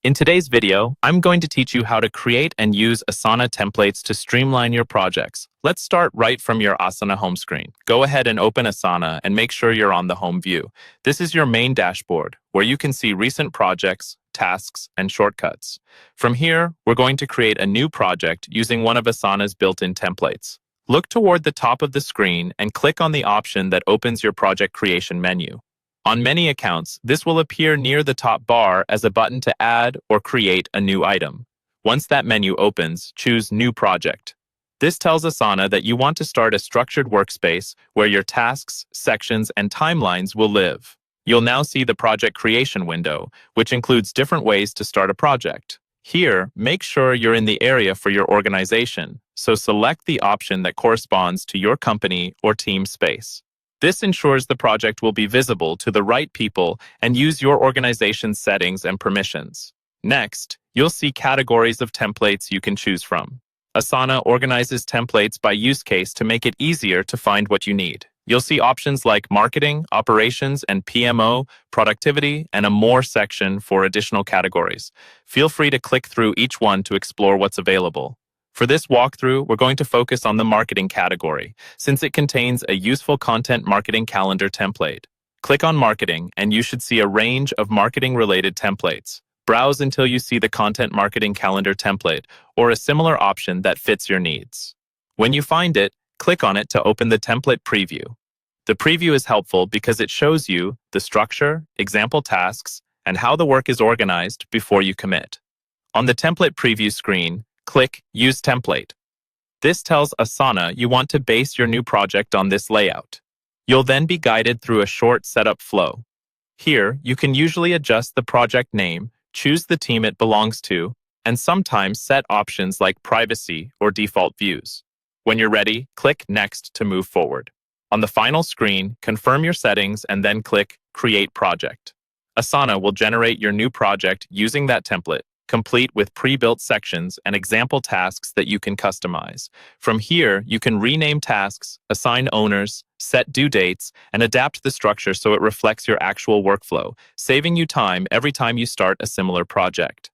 In today's video, I'm going to teach you how to create and use Asana templates to streamline your projects. Let's start right from your Asana home screen. Go ahead and open Asana and make sure you're on the home view. This is your main dashboard, where you can see recent projects, tasks, and shortcuts. From here, we're going to create a new project using one of Asana's built-in templates. Look toward the top of the screen and click on the option that opens your project creation menu. On many accounts, this will appear near the top bar as a button to add or create a new item. Once that menu opens, choose New Project. This tells Asana that you want to start a structured workspace where your tasks, sections, and timelines will live. You'll now see the project creation window, which includes different ways to start a project. Here, make sure you're in the area for your organization, so select the option that corresponds to your company or team space. This ensures the project will be visible to the right people and use your organization's settings and permissions. Next, you'll see categories of templates you can choose from. Asana organizes templates by use case to make it easier to find what you need. You'll see options like marketing, operations, and PMO, productivity, and a more section for additional categories. Feel free to click through each one to explore what's available. For this walkthrough, we're going to focus on the marketing category, since it contains a useful content marketing calendar template. Click on Marketing, and you should see a range of marketing-related templates. Browse until you see the Content Marketing Calendar template, or a similar option that fits your needs. When you find it, click on it to open the template preview. The preview is helpful because it shows you the structure, example tasks, and how the work is organized before you commit. On the template preview screen, click Use Template. This tells Asana you want to base your new project on this layout. You'll then be guided through a short setup flow. Here, you can usually adjust the project name, choose the team it belongs to, and sometimes set options like privacy or default views. When you're ready, click Next to move forward. On the final screen, confirm your settings and then click Create Project. Asana will generate your new project using that template, complete with pre-built sections and example tasks that you can customize. From here, you can rename tasks, assign owners, set due dates, and adapt the structure so it reflects your actual workflow, saving you time every time you start a similar project.